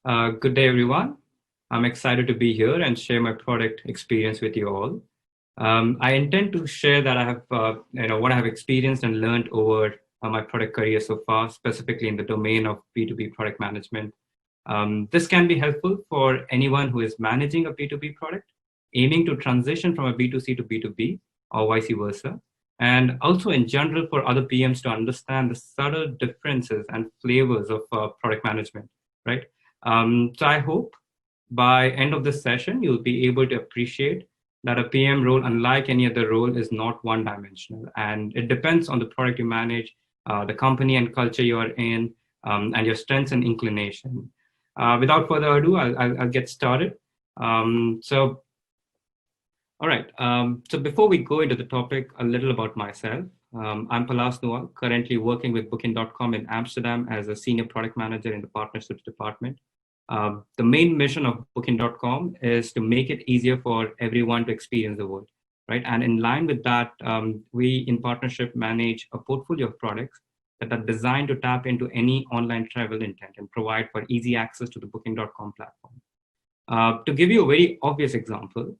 Good day, everyone. I'm excited to be here and share my product experience with you all. I intend to share that I have, what I have experienced and learned over my product career so far, specifically in the domain of B2B product management. This can be helpful for anyone who is managing a B2B product, aiming to transition from a B2C to B2B or vice versa, and also in general for other PMs to understand the subtle differences and flavors of product management, right? So I hope by end of this session, you'll be able to appreciate that a PM role, unlike any other role, is not one-dimensional. And it depends on the product you manage, the company and culture you are in, and your strengths and inclination. Without further ado, I'll get started. All right. So before we go into the topic, a little about myself. I'm Nuwal, currently working with Booking.com in Amsterdam as a senior product manager in the partnerships department. The main mission of Booking.com is to make it easier for everyone to experience the world, right? And in line with that, we in partnership manage a portfolio of products that are designed to tap into any online travel intent and provide for easy access to the Booking.com platform. To give you a very obvious example,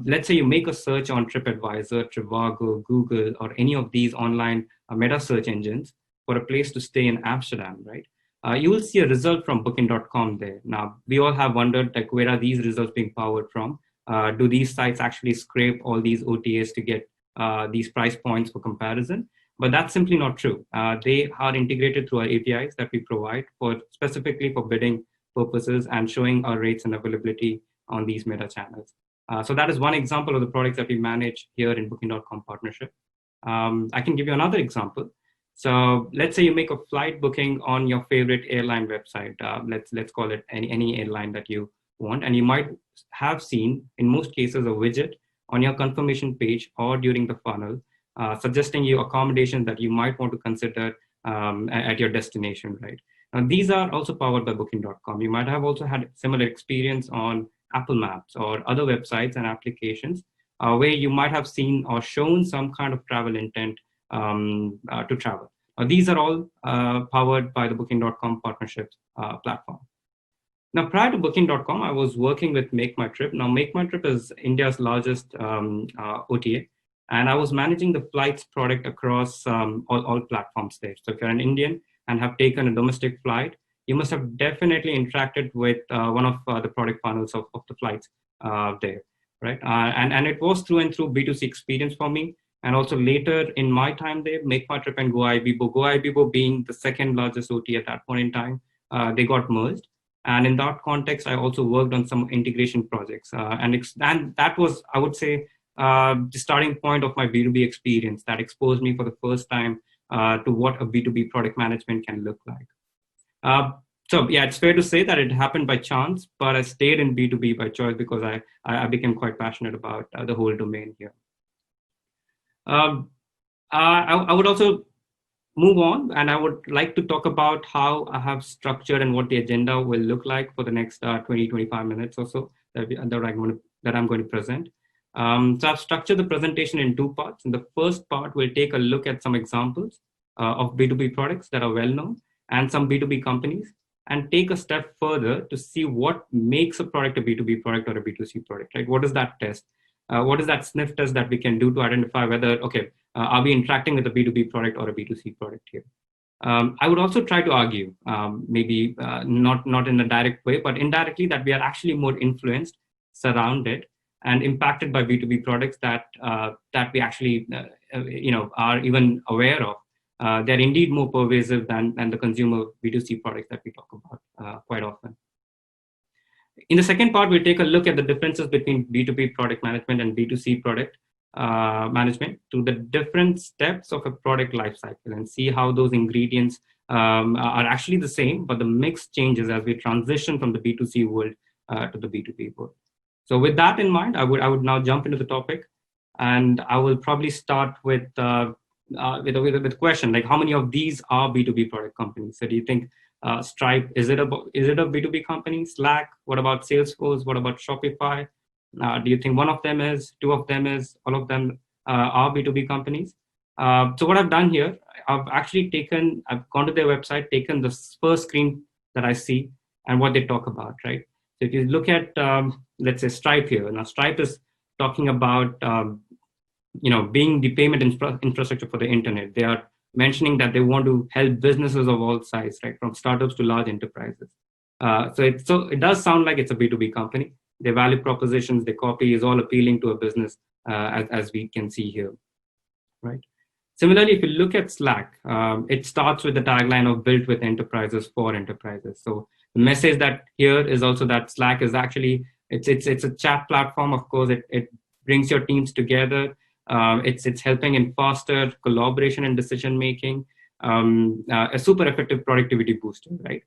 let's say you make a search on TripAdvisor, Trivago, Google, or any of these online meta search engines for a place to stay in Amsterdam, right? You will see a result from Booking.com there. Now, we all have wondered, like, where are these results being powered from? Do these sites actually scrape all these OTAs to get these price points for comparison? But that's simply not true. They are integrated through our APIs that we provide for specifically for bidding purposes and showing our rates and availability on these meta channels. So that is one example of the products that we manage here in Booking.com partnership. I can give you another example. So let's say you make a flight booking on your favorite airline website. Let's call it any airline that you want. And you might have seen, in most cases, a widget on your confirmation page or during the funnel, suggesting you accommodations that you might want to consider at your destination, right? Now, these are also powered by Booking.com. You might have also had similar experience on Apple Maps or other websites and applications where you might have seen or shown some kind of travel intent to travel. These are all powered by the Booking.com partnerships platform. Now, prior to Booking.com, I was working with MakeMyTrip. Now, MakeMyTrip is India's largest OTA, and I was managing the flights product across all platforms there. So if you're an Indian and have taken a domestic flight, you must have definitely interacted with one of the product funnels of the flights there, right? And it was through and through B2C experience for me. And also later in my time there, MakeMyTrip and GoIbibo being the second largest OTA at that point in time, they got merged. And in that context, I also worked on some integration projects. And that was, I would say, the starting point of my B2B experience that exposed me for the first time to what a B2B product management can look like. So yeah, it's fair to say that it happened by chance, but I stayed in B2B by choice because I became quite passionate about the whole domain here. I would also move on, and I would like to talk about how I have structured and what the agenda will look like for the next 20-25 minutes or so that I'm going to present. So I've structured the presentation in two parts. In the first part, we'll take a look at some examples of B2B products that are well known and some B2B companies, and take a step further to see what makes a product a B2B product or a B2C product, right? What is that test? What is that sniff test that we can do to identify whether, are we interacting with a B2B product or a B2C product here? I would also try to argue, maybe not in a direct way, but indirectly, that we are actually more influenced, surrounded, and impacted by B2B products that we actually, are even aware of. They're indeed more pervasive than the consumer B2C products that we talk about quite often. In the second part, we'll take a look at the differences between B2B product management and B2C product management to the different steps of a product lifecycle and see how those ingredients are actually the same, but the mix changes as we transition from the B2C world to the B2B world. So with that in mind, I would now jump into the topic, and I will probably start with a question like, how many of these are B2B product companies? So do you think Stripe, is it a B2B company? Slack, what about Salesforce? What about Shopify? Do you think one of them is, two of them is, all of them are B2B companies? So what I've done here, I've gone to their website, taken the first screen that I see, and what they talk about, right? So if you look at, let's say Stripe here, now Stripe is talking about, being the payment infrastructure for the internet. They are mentioning that they want to help businesses of all sizes, right, from startups to large enterprises. So it does sound like it's a B2B company. Their value propositions, their copy is all appealing to a business, as we can see here, right? Similarly, if you look at Slack, it starts with the tagline of "built with enterprises for enterprises." So the message that here is also that Slack is actually it's a chat platform. Of course, it brings your teams together. It's helping in faster collaboration and decision making. A super effective productivity booster, right?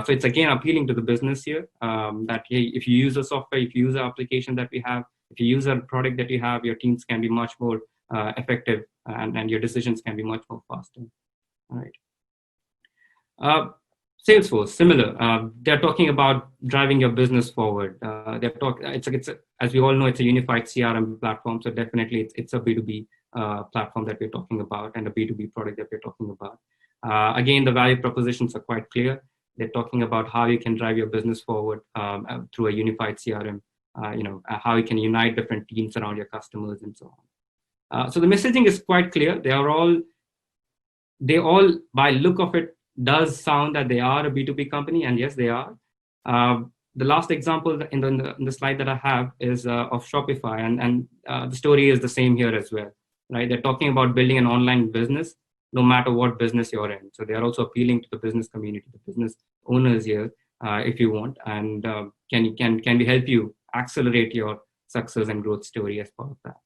So it's again appealing to the business here, that hey, if you use the software, if you use the application that we have, if you use a product that you have, your teams can be much more effective, and your decisions can be much more faster. All right. Salesforce, similar. They're talking about driving your business forward. As we all know, it's a unified CRM platform. So definitely, it's a B2B platform that we're talking about, and a B2B product that we're talking about. Again, the value propositions are quite clear. They're talking about how you can drive your business forward through a unified CRM. How you can unite different teams around your customers and so on. So the messaging is quite clear. They all, by look of it, does sound that they are a B2B company, and yes, they are. The last example in the slide that I have is of Shopify, and the story is the same here as well, right? They're talking about building an online business, no matter what business you're in. So they are also appealing to the business community, the business owners here, if you want, and can we help you accelerate your success and growth story as part of that.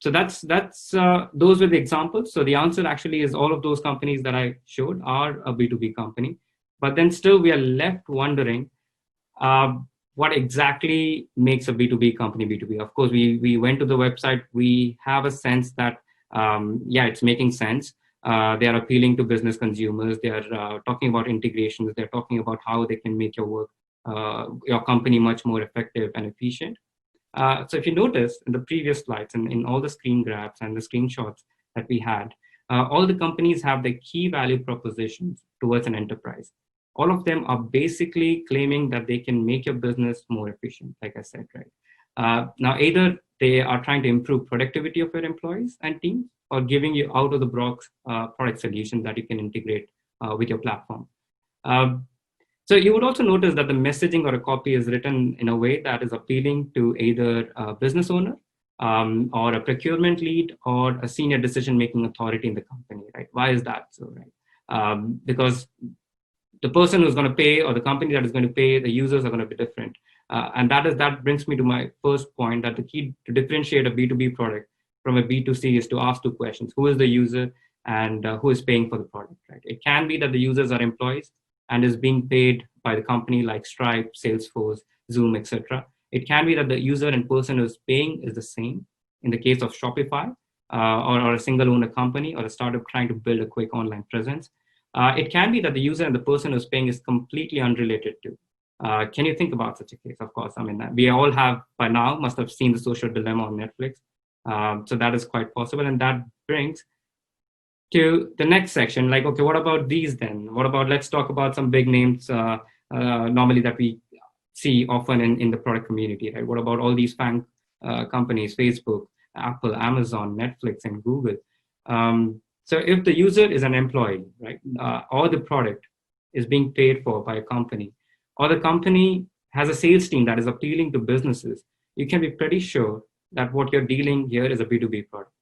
So that's those were the examples. So the answer actually is all of those companies that I showed are a B2B company, but then still we are left wondering what exactly makes a B2B company B2B. Of course, we went to the website. We have a sense that it's making sense. They are appealing to business consumers. They are talking about integrations. They're talking about how they can make your work, your company much more effective and efficient. So if you notice in the previous slides and in all the screen grabs and the screenshots that we had, all the companies have the key value propositions towards an enterprise. All of them are basically claiming that they can make your business more efficient, like I said, right? Now, either they are trying to improve productivity of your employees and teams, or giving you out of the box product solutions that you can integrate with your platform. So you would also notice that the messaging or a copy is written in a way that is appealing to either a business owner or a procurement lead or a senior decision-making authority in the company, right? Why is that so, right? Because the person who's going to pay, or the company that is going to pay, the users are going to be different. And that brings me to my first point, that the key to differentiate a B2B product from a B2C is to ask two questions. Who is the user, and who is paying for the product, right? It can be that the users are employees and is being paid by the company like Stripe, Salesforce, Zoom, etc. It can be that the user and person who is paying is the same in the case of Shopify, or a single owner company or a startup trying to build a quick online presence. It can be that the user and the person who's paying is completely unrelated to. Can you think about such a case? Of course, I mean, we all have by now must have seen The Social Dilemma on Netflix. So that is quite possible. And that brings to the next section, like, okay, what about these then? What about, let's talk about some big names normally that we see often in the product community, right? What about all these FANG companies, Facebook, Apple, Amazon, Netflix, and Google? So if the user is an employee, right, or the product is being paid for by a company, or the company has a sales team that is appealing to businesses, you can be pretty sure that what you're dealing here is a B2B product.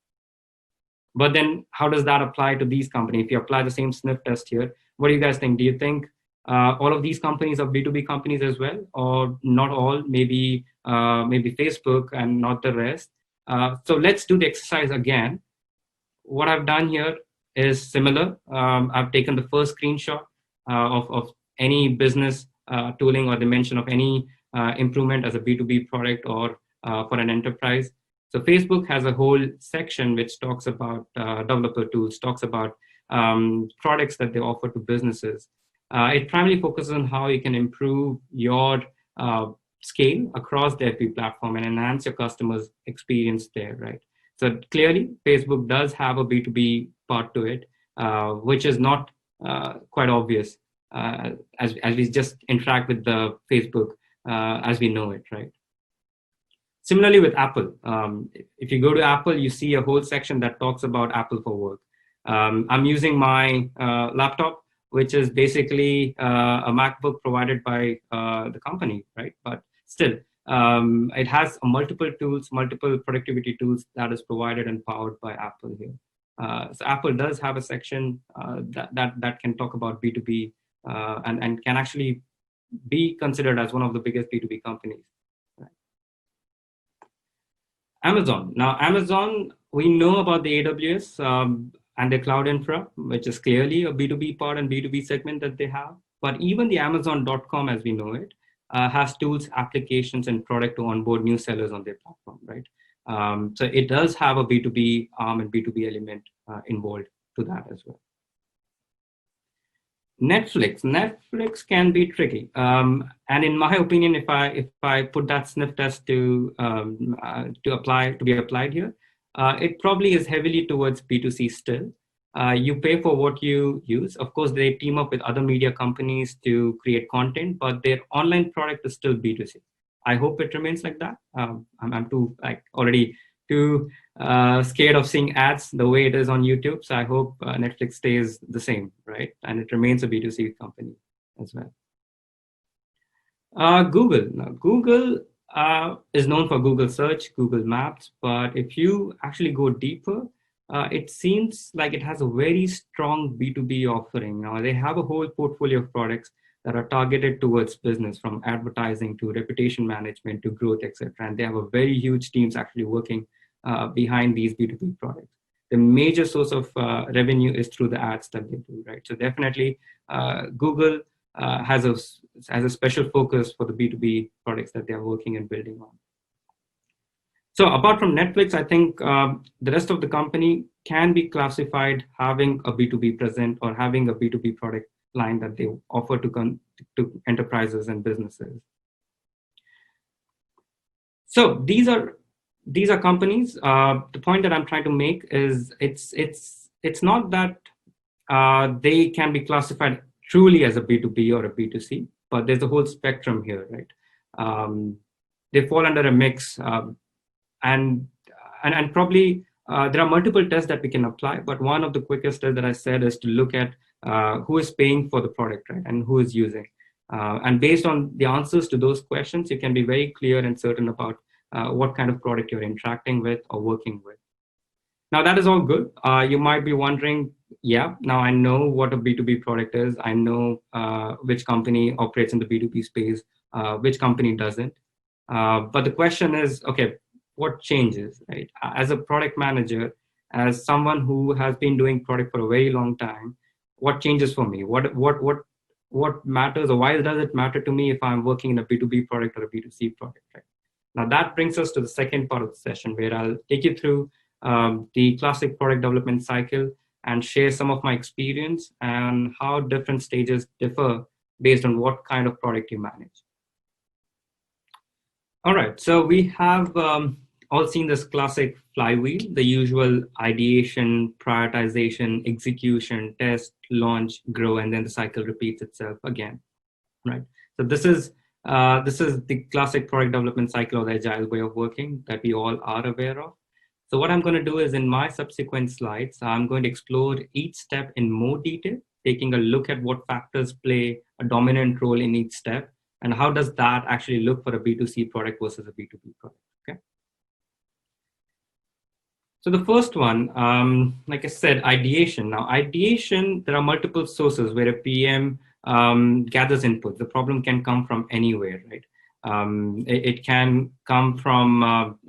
But then how does that apply to these companies? If you apply the same sniff test here, what do you guys think? Do you think all of these companies are B2B companies as well, or not all, maybe Facebook and not the rest? So let's do the exercise again. What I've done here is similar. I've taken the first screenshot of any business tooling or dimension of any improvement as a B2B product or for an enterprise. So Facebook has a whole section which talks about developer tools, talks about products that they offer to businesses. It primarily focuses on how you can improve your scale across the FB platform and enhance your customers' experience there, right? So clearly, Facebook does have a B2B part to it, which is not quite obvious as we just interact with the Facebook as we know it, right? Similarly with Apple, if you go to Apple, you see a whole section that talks about Apple for work. I'm using my laptop, which is basically a MacBook provided by the company, right? But still, it has multiple tools, multiple productivity tools that is provided and powered by Apple here. So Apple does have a section that can talk about B2B and can actually be considered as one of the biggest B2B companies. Amazon. Now, Amazon, we know about the AWS and the cloud infra, which is clearly a B2B part and B2B segment that they have. But even the Amazon.com, as we know it, has tools, applications, and product to onboard new sellers on their platform, right? So it does have a B2B arm and B2B element involved to that as well. Netflix can be tricky, and in my opinion, if I put that sniff test to be applied here, it probably is heavily towards B2C still. You pay for what you use. Of course, they team up with other media companies to create content, but their online product is still B2C. I hope it remains like that. I'm too already too scared of seeing ads the way it is on YouTube. So I hope Netflix stays the same, right? And it remains a B2C company as well. Google. Now, Google is known for Google Search, Google Maps, but if you actually go deeper, it seems like it has a very strong B2B offering. Now, they have a whole portfolio of products that are targeted towards business, from advertising to reputation management to growth, etc. And they have a very huge teams actually working behind these B2B products. The major source of revenue is through the ads that they do, right? So definitely Google has a special focus for the B2B products that they're working and building on. So apart from Netflix, I think the rest of the company can be classified having a B2B present or having a B2B product line that they offer to enterprises and businesses. So these are companies. The point that I'm trying to make is it's not that they can be classified truly as a B2B or a B2C, but there's a whole spectrum here, right? They fall under a mix, and probably there are multiple tests that we can apply, but one of the quickest tests that I said is to look at who is paying for the product, right, and who is using. And based on the answers to those questions, you can be very clear and certain about what kind of product you're interacting with or working with. Now, that is all good. You might be wondering, yeah, now I know what a B2B product is. I know which company operates in the B2B space, which company doesn't. But the question is, okay, what changes, right? As a product manager, as someone who has been doing product for a very long time, what changes for me? What matters, or why does it matter to me if I'm working in a B2B product or a B2C product, right? Now that brings us to the second part of the session, where I'll take you through the classic product development cycle and share some of my experience and how different stages differ based on what kind of product you manage. All right, so we have all seen this classic flywheel, the usual ideation, prioritization, execution, test, launch, grow, and then the cycle repeats itself again, right? So this is the classic product development cycle or the agile way of working that we all are aware of. So what I'm going to do is, in my subsequent slides, I'm going to explore each step in more detail, taking a look at what factors play a dominant role in each step, and how does that actually look for a B2C product versus a B2B product, okay? So the first one, like I said, ideation. Now, ideation, there are multiple sources where a PM gathers input. The problem can come from anywhere, right? It can come from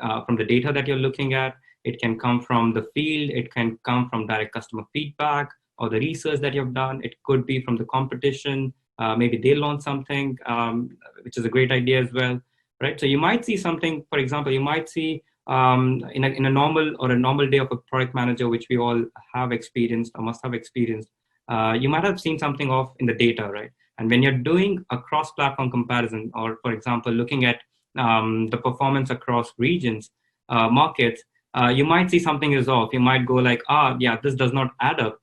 the data that you're looking at. It can come from the field. It can come from direct customer feedback or the research that you've done. It could be from the competition. Maybe they launch something, which is a great idea as well, right? So you might see something, for example, you might see in a normal day of a product manager, which we all have experienced or must have experienced, you might have seen something off in the data, right? And when you're doing a cross-platform comparison, or for example, looking at the performance across regions, markets, you might see something is off. You might go like, yeah, this does not add up.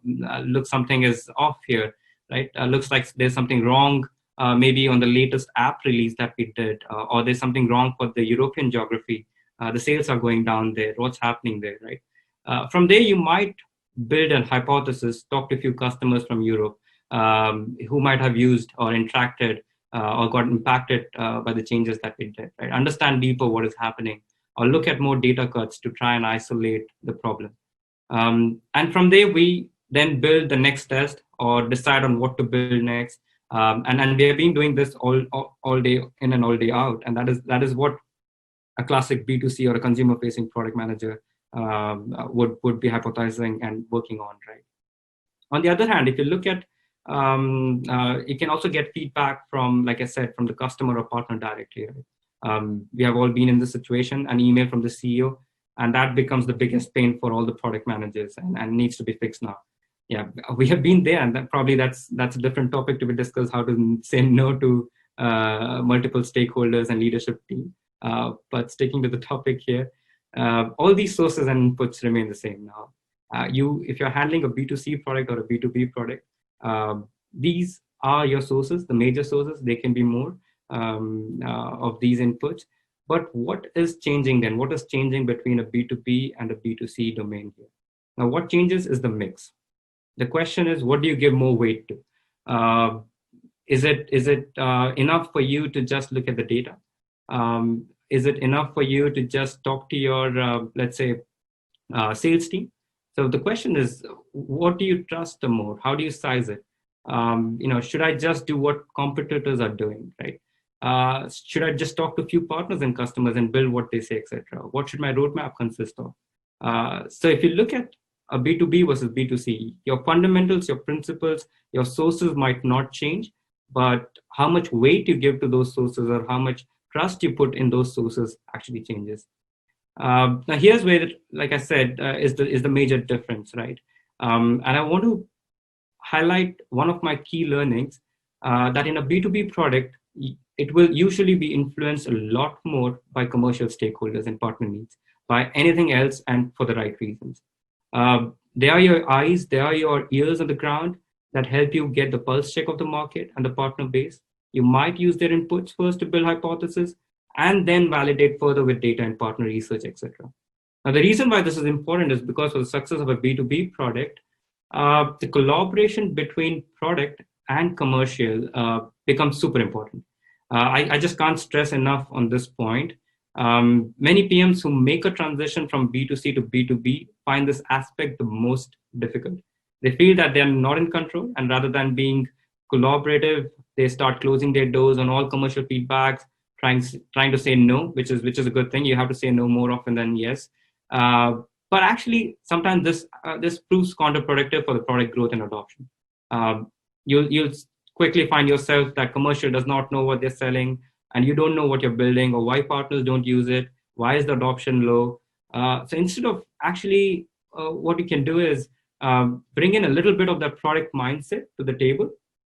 Look, something is off here, right? Looks like there's something wrong, maybe on the latest app release that we did, or there's something wrong for the European geography. The sales are going down there. What's happening there, right? From there, you might build a hypothesis, talk to a few customers from Europe who might have used or interacted or got impacted by the changes that we did, right? Understand deeper what is happening, or look at more data cuts to try and isolate the problem. And from there, we then build the next test or decide on what to build next. And we have been doing this all day in and all day out. And that is what a classic B2C or a consumer-facing product manager would be hypothesizing and working on, right? On the other hand, if you look at, you can also get feedback from, like I said, from the customer or partner directly. Right? We have all been in this situation, an email from the CEO, and that becomes the biggest pain for all the product managers and needs to be fixed now. Yeah, we have been there, and that's a different topic to be discussed, how to say no to multiple stakeholders and leadership team. But sticking to the topic here, all these sources and inputs remain the same now. If you're handling a B2C product or a B2B product, these are your sources, the major sources. They can be more of these inputs. But what is changing then? What is changing between a B2B and a B2C domain here? Now, what changes is the mix. The question is, what do you give more weight to? Is it enough for you to just look at the data? Is it enough for you to just talk to your, let's say, sales team? So the question is, what do you trust the more? How do you size it? Should I just do what competitors are doing, right? Should I just talk to a few partners and customers and build what they say, etc.? What should my roadmap consist of? So if you look at a B2B versus B2C, your fundamentals, your principles, your sources might not change, but how much weight you give to those sources or how much trust you put in those sources actually changes. Now here's where, like I said, is the major difference, right? And I want to highlight one of my key learnings, that in a B2B product, it will usually be influenced a lot more by commercial stakeholders and partner needs, by anything else, and for the right reasons. They are your eyes, they are your ears on the ground that help you get the pulse check of the market and the partner base. You might use their inputs first to build hypotheses and then validate further with data and partner research, etc. Now, the reason why this is important is because for the success of a B2B product, the collaboration between product and commercial becomes super important. I just can't stress enough on this point. Many PMs who make a transition from B2C to B2B find this aspect the most difficult. They feel that they're not in control, and rather than being collaborative, they start closing their doors on all commercial feedbacks, trying to say no, which is a good thing. You have to say no more often than yes. But actually, sometimes this proves counterproductive for the product growth and adoption. You'll quickly find yourself that commercial does not know what they're selling, and you don't know what you're building or why partners don't use it. Why is the adoption low? So instead of actually, what you can do is bring in a little bit of that product mindset to the table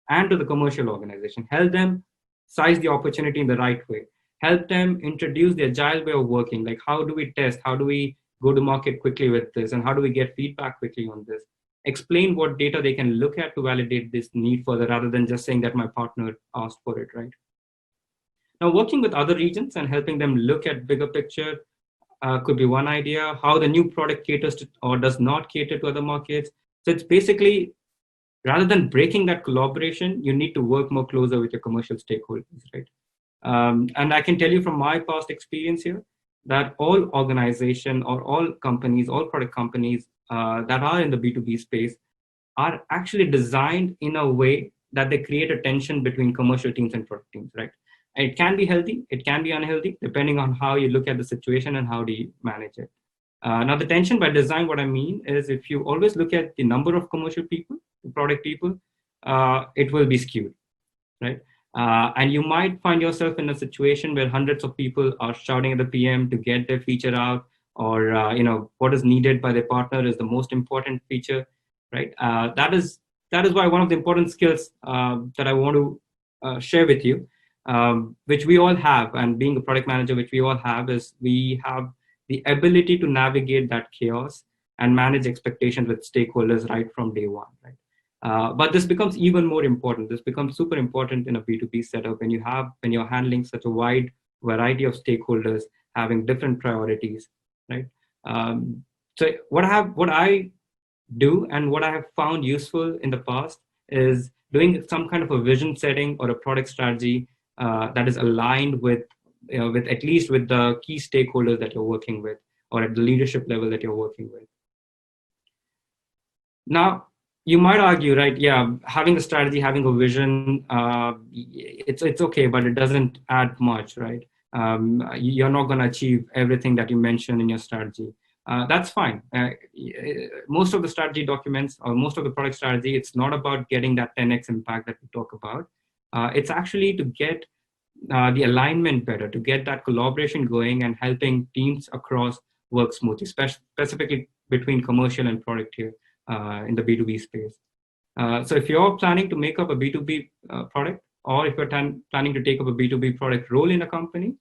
and to the commercial organization. Help them size the opportunity in the right way. Help them introduce the agile way of working. Like, how do we test? How do we go to market quickly with this? And how do we get feedback quickly on this? Explain what data they can look at to validate this need further, rather than just saying that my partner asked for it, right? Now, working with other regions and helping them look at bigger picture could be one idea. How the new product caters to or does not cater to other markets. So it's basically, rather than breaking that collaboration, you need to work more closer with your commercial stakeholders, right? And I can tell you from my past experience here that all organization or all companies, all product companies that are in the B2B space are actually designed in a way that they create a tension between commercial teams and product teams, right? And it can be healthy, it can be unhealthy, depending on how you look at the situation and how do you manage it. Now, the tension by design, what I mean is, if you always look at the number of commercial people, product people, it will be skewed, right? And you might find yourself in a situation where hundreds of people are shouting at the PM to get their feature out, or what is needed by their partner is the most important feature, right? That is why one of the important skills that I want to share with you, which we all have, and being a product manager, which we all have, is we have the ability to navigate that chaos and manage expectations with stakeholders right from day one, right? But this becomes even more important. This becomes super important in a B2B setup when you're handling such a wide variety of stakeholders having different priorities, right? Um, so what I do and what I have found useful in the past is doing some kind of a vision setting or a product strategy that is aligned with at least with the key stakeholders that you're working with or at the leadership level that you're working with. Now, you might argue, right? Yeah, having a strategy, having a vision, it's okay, but it doesn't add much, right? You're not going to achieve everything that you mentioned in your strategy. That's fine. Most of the strategy documents or most of the product strategy, it's not about getting that 10x impact that we talk about. It's actually to get the alignment better, to get that collaboration going and helping teams across work smoothly, specifically between commercial and product here in the B2B space. So if you're planning to make up a B2B product, or if you're planning to take up a B2B product role in a company,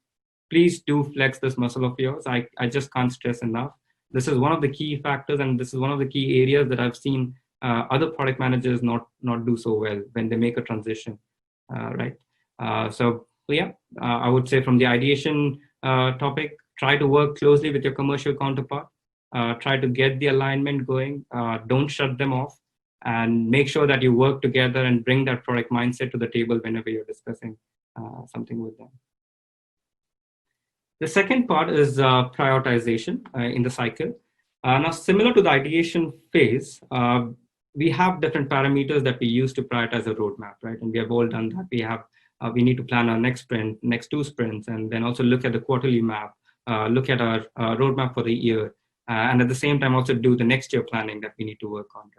please do flex this muscle of yours. I just can't stress enough. This is one of the key factors, and this is one of the key areas that I've seen other product managers not do so well when they make a transition, right? So yeah, I would say from the ideation topic, try to work closely with your commercial counterpart. Try to get the alignment going. Don't shut them off, and make sure that you work together and bring that product mindset to the table whenever you're discussing something with them. The second part is prioritization in the cycle. Now, similar to the ideation phase, we have different parameters that we use to prioritize a roadmap, right? And we have all done that. We need to plan our next sprint, next 2 sprints, and then also look at the quarterly map, look at our roadmap for the year, and at the same time also do the next year planning that we need to work on,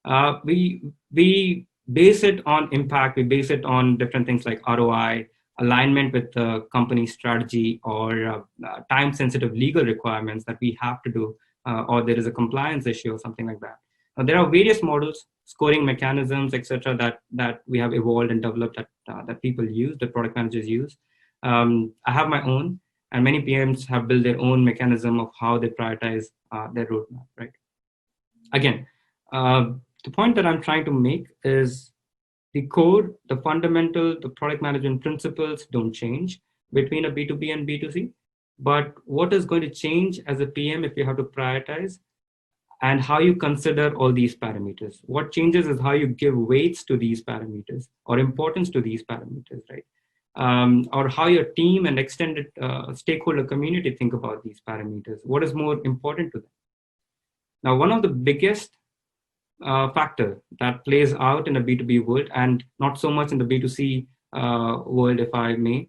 right? We base it on impact. We base it on different things like ROI, alignment with the company strategy, or time-sensitive legal requirements that we have to do, or there is a compliance issue or something like that. There are various models, scoring mechanisms, etc., that we have evolved and developed that people use, that product managers use. I have my own, and many PMs have built their own mechanism of how they prioritize their roadmap, right? Again, the point that I'm trying to make is the core, the fundamental, the product management principles don't change between a B2B and B2C. But what is going to change as a PM if you have to prioritize, and how you consider all these parameters. What changes is how you give weights to these parameters or importance to these parameters, right? Or how your team and extended stakeholder community think about these parameters. What is more important to them? Now, one of the biggest factor that plays out in a B2B world, and not so much in the B2C world, if I may,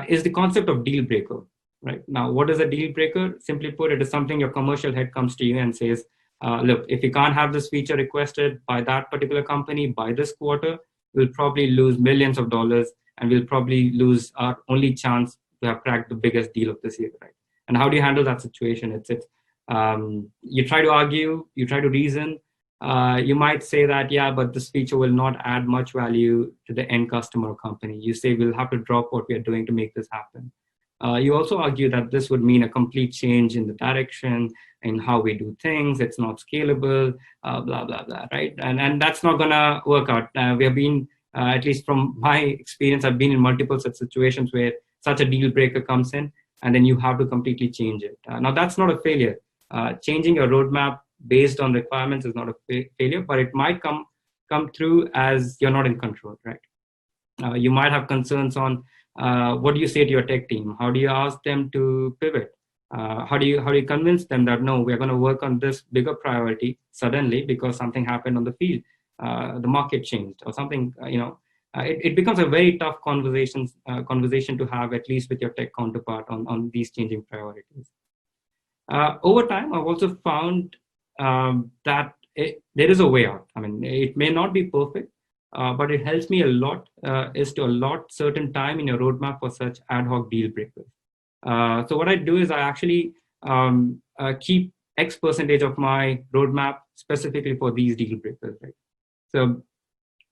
is the concept of deal breaker. Right now, what is a deal breaker? Simply put, it is something your commercial head comes to you and says, look, if you can't have this feature requested by that particular company by this quarter, we'll probably lose millions of dollars, and we'll probably lose our only chance to have cracked the biggest deal of this year, right? And how do you handle that situation? You try to argue, you try to reason. You might say that, yeah, but this feature will not add much value to the end customer or company. You say we'll have to drop what we are doing to make this happen. You also argue that this would mean a complete change in the direction in how we do things. It's not scalable, blah, blah, blah, right? And that's not going to work out. We have been, at least from my experience, I've been in multiple such situations where such a deal breaker comes in, and then you have to completely change it. Now, that's not a failure. Changing your roadmap based on requirements is not a failure, but it might come through as you're not in control, right? You might have concerns on what do you say to your tech team? How do you ask them to pivot? How do you convince them that no, we're going to work on this bigger priority suddenly because something happened on the field, the market changed or something? It becomes a very tough conversation to have, at least with your tech counterpart, on these changing priorities. Over time, I've also found that there is a way out. I mean, it may not be perfect, but it helps me a lot, is to allot certain time in your roadmap for such ad hoc deal breakers. So what I do is I actually keep X percentage of my roadmap specifically for these deal breakers, right? So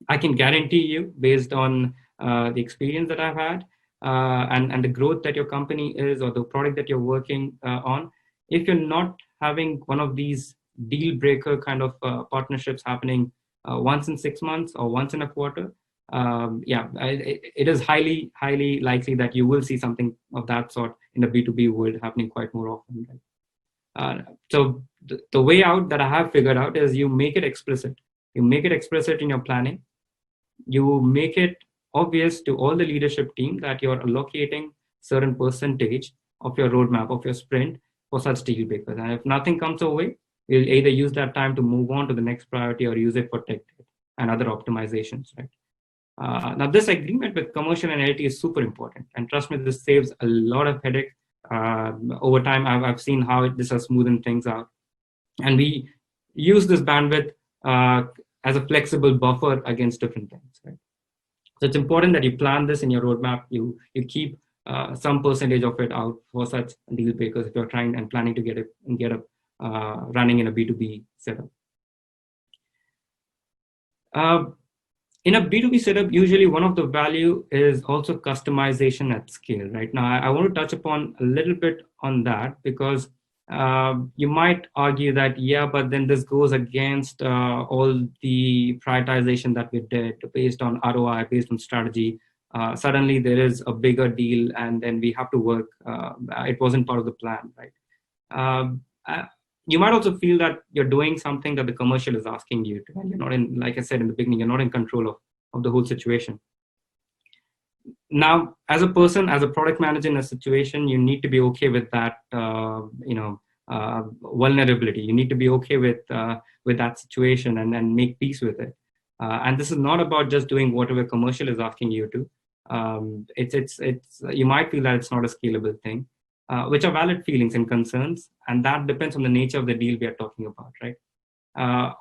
I can guarantee you, based on the experience that I've had and the growth that your company is, or the product that you're working on, if you're not having one of these deal breaker kind of partnerships happening once in 6 months or once in a quarter, it is highly likely that you will see something of that sort in the B2B world happening quite more often. Right? So the way out that I have figured out is you make it explicit. You make it explicit in your planning. You make it obvious to all the leadership team that you're allocating certain percentage of your roadmap, of your sprint for such deal breakers. And if nothing comes our way, we'll either use that time to move on to the next priority or use it for tech and other optimizations, right? Now, this agreement with commercial and LT is super important. And trust me, this saves a lot of headache. Over time, I've seen how this has smoothened things out. And we use this bandwidth as a flexible buffer against different things, right? So it's important that you plan this in your roadmap. You keep some percentage of it out for such deal breakers if you're trying and planning to get it running in a B2B setup. In a B2B setup, usually one of the value is also customization at scale. Right now, I want to touch upon a little bit on that because you might argue that, yeah, but then this goes against all the prioritization that we did based on ROI, based on strategy. Suddenly there is a bigger deal and then we have to work. It wasn't part of the plan, right? You might also feel that you're doing something that the commercial is asking you to, and you're not in, like I said in the beginning, you're not in control of the whole situation. Now, as a person, as a product manager in a situation, you need to be okay with that, vulnerability. You need to be okay with that situation and make peace with it. And this is not about just doing whatever commercial is asking you to. It's you might feel that it's not a scalable thing, which are valid feelings and concerns, and that depends on the nature of the deal we are talking about, right?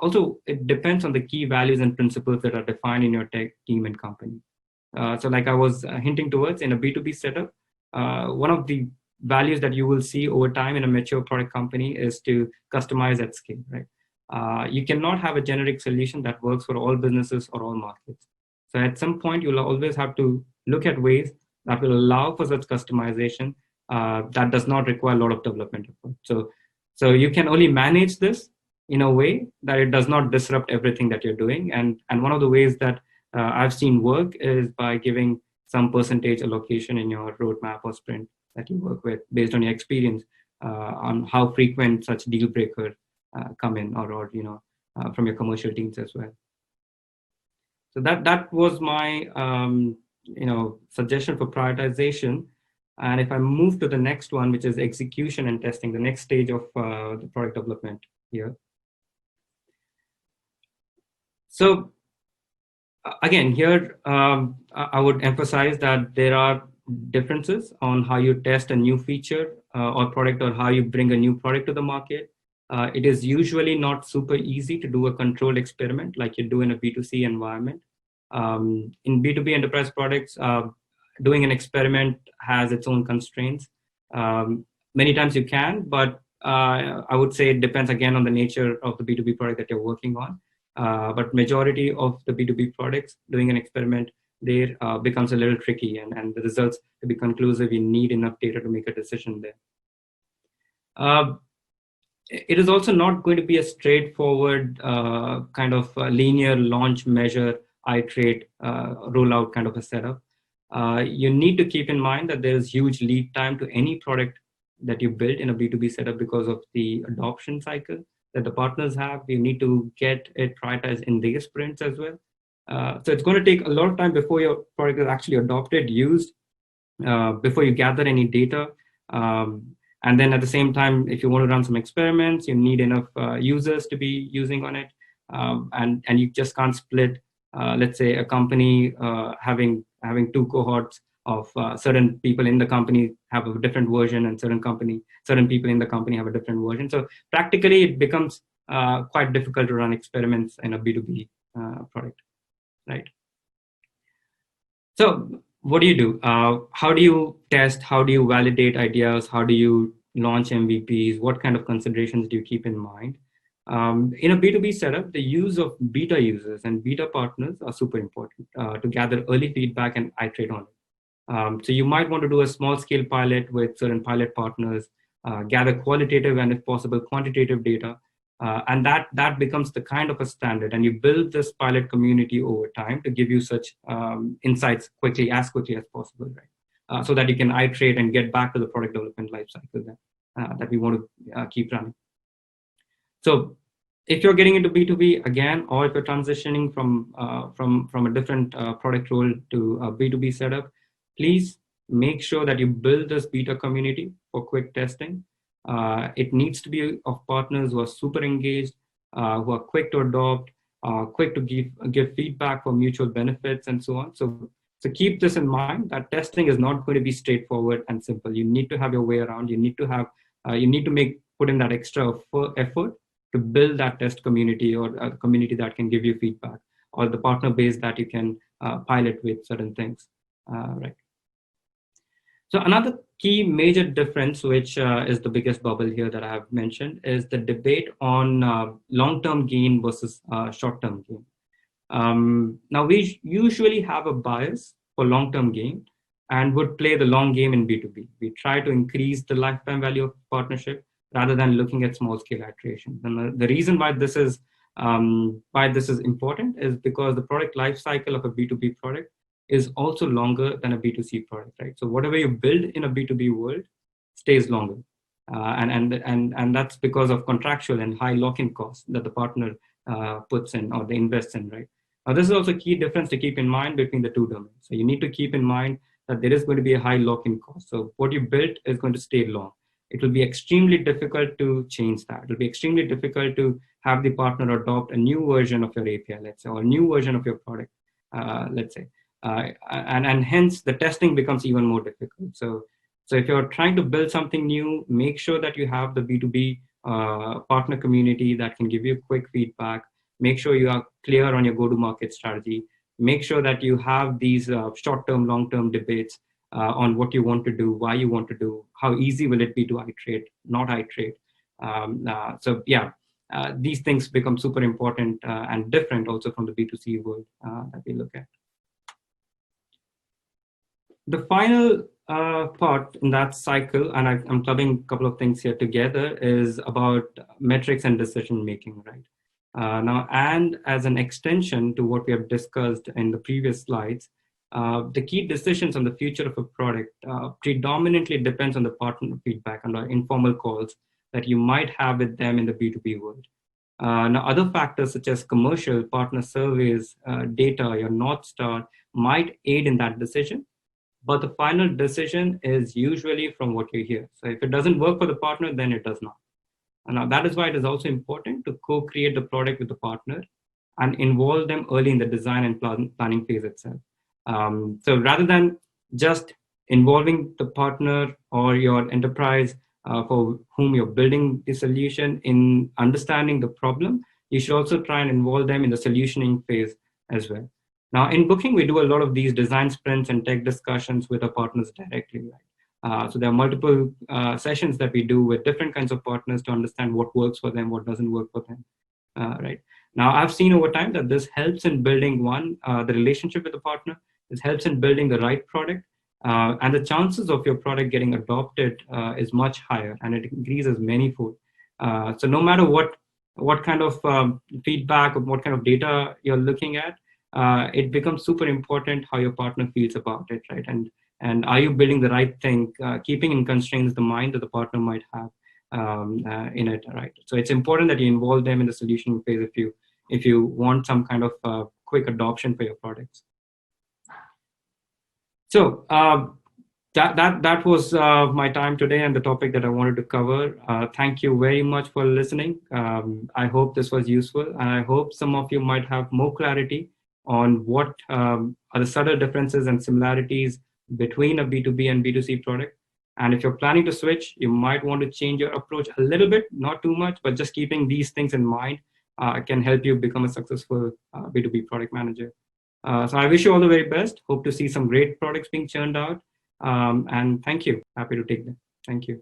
Also, it depends on the key values and principles that are defined in your tech team and company. So like I was hinting towards, in a B2B setup, one of the values that you will see over time in a mature product company is to customize at scale, right? You cannot have a generic solution that works for all businesses or all markets. So at some point, you'll always have to look at ways that will allow for such customization that does not require a lot of development effort. So you can only manage this in a way that it does not disrupt everything that you're doing. And one of the ways that I've seen work is by giving some percentage allocation in your roadmap or sprint that you work with based on your experience on how frequent such deal breakers come in or from your commercial teams as well. So that was my suggestion for prioritization. And if I move to the next one, which is execution and testing, the next stage of the product development here. So again, here, I would emphasize that there are differences on how you test a new feature or product or how you bring a new product to the market. It is usually not super easy to do a controlled experiment like you do in a B2C environment. In B2B enterprise products, doing an experiment has its own constraints. Many times you can, but I would say it depends again on the nature of the B2B product that you're working on. But majority of the B2B products, doing an experiment there becomes a little tricky, and the results to be conclusive, you need enough data to make a decision there. It is also not going to be a straightforward kind of linear launch, measure, iterate, rollout kind of a setup. You need to keep in mind that there is huge lead time to any product that you build in a B2B setup because of the adoption cycle that the partners have. You need to get it prioritized in their sprints as well. So it's going to take a lot of time before your product is actually adopted, used, before you gather any data. And then at the same time, if you want to run some experiments, you need enough users to be using on it. And you just can't split, let's say, a company having two cohorts of certain people in the company have a different version, and certain people in the company have a different version. So practically, it becomes quite difficult to run experiments in a B2B product, right? So what do you do? How do you test? How do you validate ideas? How do you launch MVPs? What kind of considerations do you keep in mind? In a B2B setup, the use of beta users and beta partners are super important to gather early feedback and iterate on it. So you might want to do a small scale pilot with certain pilot partners, gather qualitative and if possible quantitative data, And that becomes the kind of a standard, and you build this pilot community over time to give you such insights as quickly as possible, right? So that you can iterate and get back to the product development lifecycle that we want to keep running. So if you're getting into B2B again, or if you're transitioning from a different product role to a B2B setup, please make sure that you build this beta community for quick testing. It needs to be of partners who are super engaged, who are quick to adopt, quick to give feedback for mutual benefits and so on. So keep this in mind, that testing is not going to be straightforward and simple. You need to have your way around. You need to put in that extra effort to build that test community, or a community that can give you feedback, or the partner base that you can pilot with certain things, right? So another key major difference, which is the biggest bubble here that I have mentioned, is the debate on long-term gain versus short-term gain. Now, we usually have a bias for long-term gain and would play the long game in B2B. We try to increase the lifetime value of partnership rather than looking at small-scale iteration. And the reason why this is important is because the product life cycle of a B2B product is also longer than a B2C product, right? So whatever you build in a B2B world stays longer. And that's because of contractual and high lock-in costs that the partner puts in, or they invest in, right? Now, this is also a key difference to keep in mind between the two domains. So you need to keep in mind that there is going to be a high lock-in cost. So what you built is going to stay long. It will be extremely difficult to change that. It will be extremely difficult to have the partner adopt a new version of your API, let's say, or a new version of your product, let's say. And hence the testing becomes even more difficult. So if you're trying to build something new, make sure that you have the B2B partner community that can give you quick feedback. Make sure you are clear on your go-to-market strategy. Make sure that you have these short-term, long-term debates on what you want to do, why you want to do, how easy will it be to iterate, not iterate. These things become super important and different also from the B2C world that we look at. The final part in that cycle, and I'm clubbing a couple of things here together, is about metrics and decision making, right? Now, and as an extension to what we have discussed in the previous slides, the key decisions on the future of a product predominantly depends on the partner feedback and the informal calls that you might have with them in the B2B world. Now, other factors such as commercial, partner surveys, data, your North Star might aid in that decision. But the final decision is usually from what you hear. So if it doesn't work for the partner, then it does not. And now that is why it is also important to co-create the product with the partner and involve them early in the design and planning phase itself. So rather than just involving the partner or your enterprise for whom you're building the solution in understanding the problem, you should also try and involve them in the solutioning phase as well. Now, in booking, we do a lot of these design sprints and tech discussions with our partners directly. Right? So there are multiple sessions that we do with different kinds of partners to understand what works for them, what doesn't work for them. Right? Now, I've seen over time that this helps in building the relationship with the partner. This helps in building the right product. And the chances of your product getting adopted is much higher, and it increases manyfold. So no matter what kind of feedback or what kind of data you're looking at, it becomes super important how your partner feels about it, right? And are you building the right thing, keeping in constraints the mind that the partner might have in it, right? So it's important that you involve them in the solution phase if you want some kind of quick adoption for your products. So that was my time today and the topic that I wanted to cover. Thank you very much for listening. I hope this was useful, and I hope some of you might have more clarity on what are the subtle differences and similarities between a B2B and B2C product. And if you're planning to switch, you might want to change your approach a little bit, not too much, but just keeping these things in mind can help you become a successful B2B product manager. So I wish you all the very best. Hope to see some great products being churned out. And thank you. Happy to take them. Thank you.